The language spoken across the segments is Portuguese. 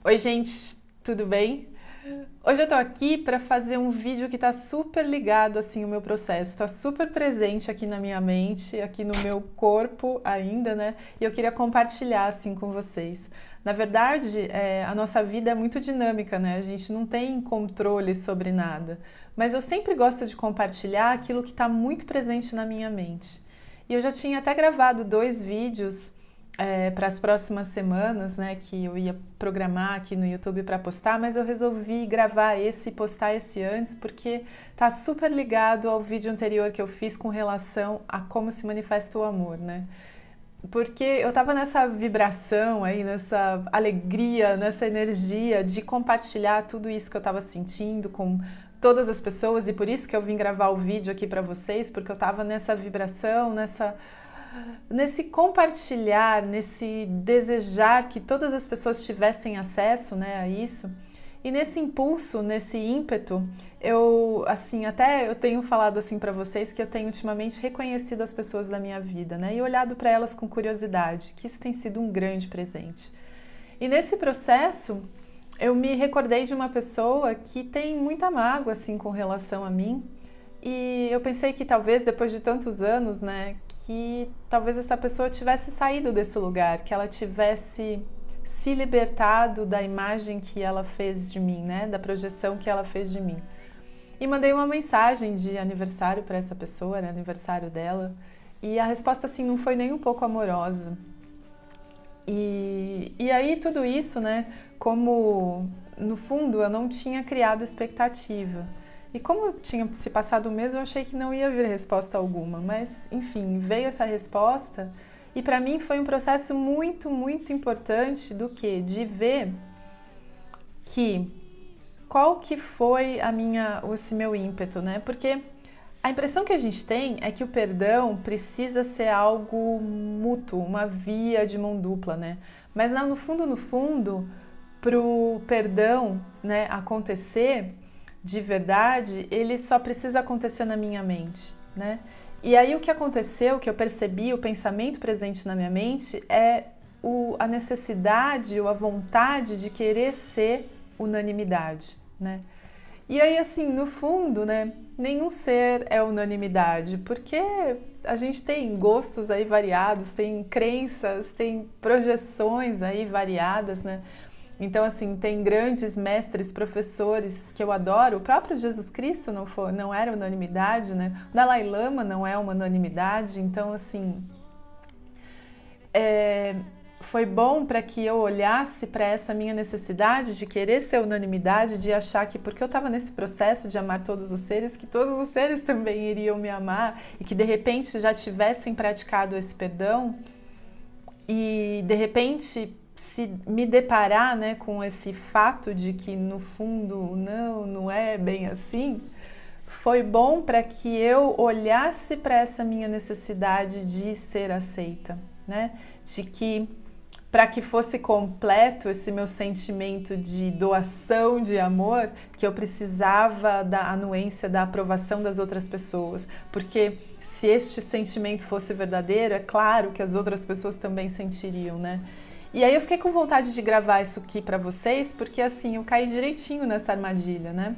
Oi, gente, tudo bem? Hoje eu tô aqui para fazer um vídeo que tá super ligado assim ao meu processo, tá super presente aqui na minha mente, aqui no meu corpo ainda, né? E eu queria compartilhar assim com vocês. Na verdade, a nossa vida é muito dinâmica, né? A gente não tem controle sobre nada, mas eu sempre gosto de compartilhar aquilo que está muito presente na minha mente. E eu já tinha até gravado 2 vídeos para as próximas semanas, né, que eu ia programar aqui no YouTube para postar, mas eu resolvi gravar esse e postar esse antes porque tá super ligado ao vídeo anterior que eu fiz com relação a como se manifesta o amor, né? Porque eu tava nessa vibração aí, nessa alegria, nessa energia de compartilhar tudo isso que eu tava sentindo com todas as pessoas, e por isso que eu vim gravar o vídeo aqui para vocês, porque eu tava nessa vibração, nesse compartilhar, nesse desejar que todas as pessoas tivessem acesso, né, a isso. E nesse impulso, nesse ímpeto, até eu tenho falado assim para vocês que eu tenho ultimamente reconhecido as pessoas da minha vida, né, e olhado para elas com curiosidade, que isso tem sido um grande presente. E nesse processo, eu me recordei de uma pessoa que tem muita mágoa assim com relação a mim. E eu pensei que talvez depois de tantos anos, né, que talvez essa pessoa tivesse saído desse lugar, que ela tivesse se libertado da imagem que ela fez de mim, né, da projeção que ela fez de mim. E mandei uma mensagem de aniversário para essa pessoa, era aniversário dela, e a resposta assim não foi nem um pouco amorosa. E aí tudo isso, né, como no fundo eu não tinha criado expectativa. E como tinha se passado um mês, eu achei que não ia vir resposta alguma, mas enfim, veio essa resposta e para mim foi um processo muito, muito importante do que? De ver que qual que foi esse meu ímpeto, né? Porque a impressão que a gente tem é que o perdão precisa ser algo mútuo, uma via de mão dupla, né? Mas no fundo, pro perdão, né, acontecer de verdade, ele só precisa acontecer na minha mente, né? E aí o que aconteceu, o que eu percebi, o pensamento presente na minha mente é a necessidade ou a vontade de querer ser unanimidade, né? E aí assim, no fundo, né, nenhum ser é unanimidade, porque a gente tem gostos aí variados, tem crenças, tem projeções aí variadas, né? Então, assim, tem grandes mestres, professores que eu adoro. O próprio Jesus Cristo não era unanimidade, né? O Dalai Lama não é uma unanimidade. Então, assim, foi bom para que eu olhasse para essa minha necessidade de querer ser unanimidade, de achar que porque eu estava nesse processo de amar todos os seres, que todos os seres também iriam me amar e que de repente já tivessem praticado esse perdão e de repente se me deparar, né, com esse fato de que no fundo não é bem assim, foi bom para que eu olhasse para essa minha necessidade de ser aceita, né? De que para que fosse completo esse meu sentimento de doação de amor, que eu precisava da anuência, da aprovação das outras pessoas, porque se este sentimento fosse verdadeiro, é claro que as outras pessoas também sentiriam, né? E aí eu fiquei com vontade de gravar isso aqui para vocês, porque assim, eu caí direitinho nessa armadilha, né?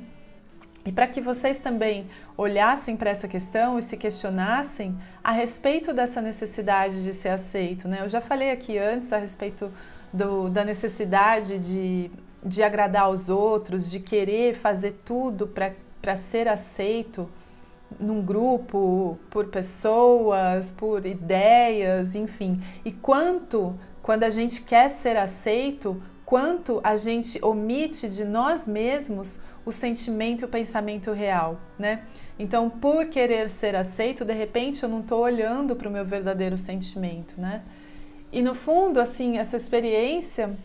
E para que vocês também olhassem para essa questão e se questionassem a respeito dessa necessidade de ser aceito, né? Eu já falei aqui antes a respeito da necessidade de agradar aos outros, de querer fazer tudo para ser aceito num grupo, por pessoas, por ideias, enfim. E quando a gente quer ser aceito, quanto a gente omite de nós mesmos o sentimento e o pensamento real, né? Então, por querer ser aceito, de repente eu não estou olhando para o meu verdadeiro sentimento, né? E no fundo, assim, essa experiência,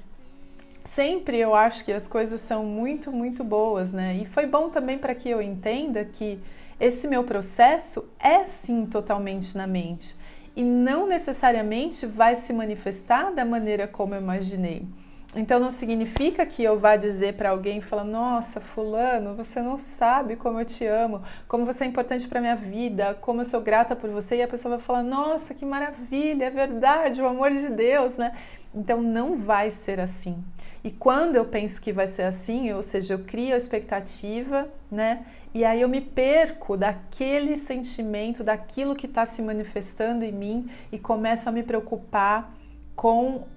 sempre eu acho que as coisas são muito, muito boas, né? E foi bom também para que eu entenda que esse meu processo é sim totalmente na mente e não necessariamente vai se manifestar da maneira como eu imaginei. Então não significa que eu vá dizer para alguém, falar, nossa, fulano, você não sabe como eu te amo, como você é importante para minha vida, como eu sou grata por você, e a pessoa vai falar, nossa, que maravilha, é verdade, o amor de Deus, né? Então não vai ser assim. E quando eu penso que vai ser assim, ou seja, eu crio a expectativa, né? E aí eu me perco daquele sentimento, daquilo que está se manifestando em mim e começo a me preocupar com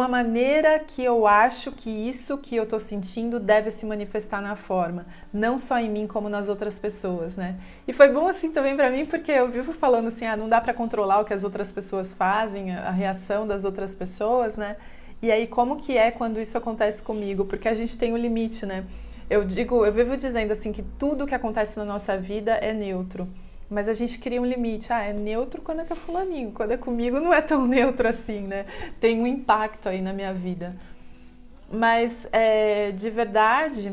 a maneira que eu acho que isso que eu estou sentindo deve se manifestar na forma, não só em mim como nas outras pessoas, né? E foi bom assim também para mim, porque eu vivo falando assim, não dá para controlar o que as outras pessoas fazem, a reação das outras pessoas, né? E aí como que é quando isso acontece comigo? Porque a gente tem um limite, né? Eu vivo dizendo assim que tudo que acontece na nossa vida é neutro. Mas a gente cria um limite. É neutro quando é com fulaninho. Quando é comigo não é tão neutro assim, né? Tem um impacto aí na minha vida. Mas, de verdade,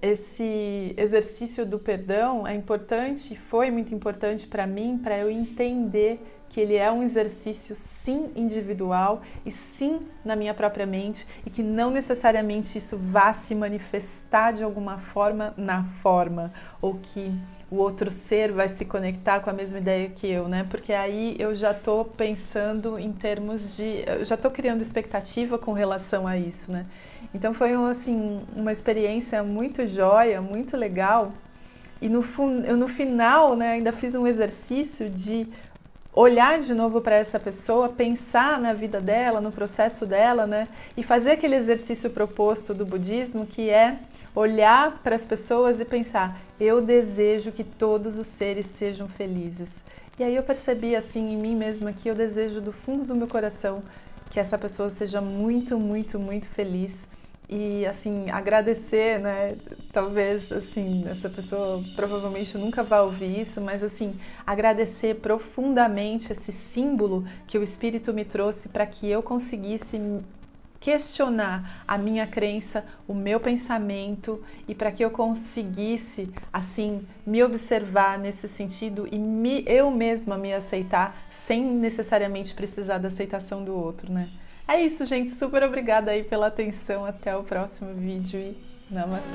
esse exercício do perdão é importante, foi muito importante para mim, para eu entender que ele é um exercício sim individual e sim na minha própria mente e que não necessariamente isso vá se manifestar de alguma forma na forma ou que o outro ser vai se conectar com a mesma ideia que eu, né? Porque aí eu já tô pensando em termos de... Eu já tô criando expectativa com relação a isso, né? Então foi assim, uma experiência muito joia, muito legal. E no final, né, ainda fiz um exercício de olhar de novo para essa pessoa, pensar na vida dela, no processo dela, né? E fazer aquele exercício proposto do budismo, que é olhar para as pessoas e pensar: eu desejo que todos os seres sejam felizes. E aí eu percebi assim em mim mesma que eu desejo do fundo do meu coração que essa pessoa seja muito, muito, muito feliz. E assim, agradecer, né? Talvez assim, essa pessoa provavelmente nunca vai ouvir isso, mas assim, agradecer profundamente esse símbolo que o Espírito me trouxe para que eu conseguisse questionar a minha crença, o meu pensamento e para que eu conseguisse assim me observar nesse sentido e eu mesma me aceitar sem necessariamente precisar da aceitação do outro, né? É isso, gente. Super obrigada aí pela atenção. Até o próximo vídeo e namastê.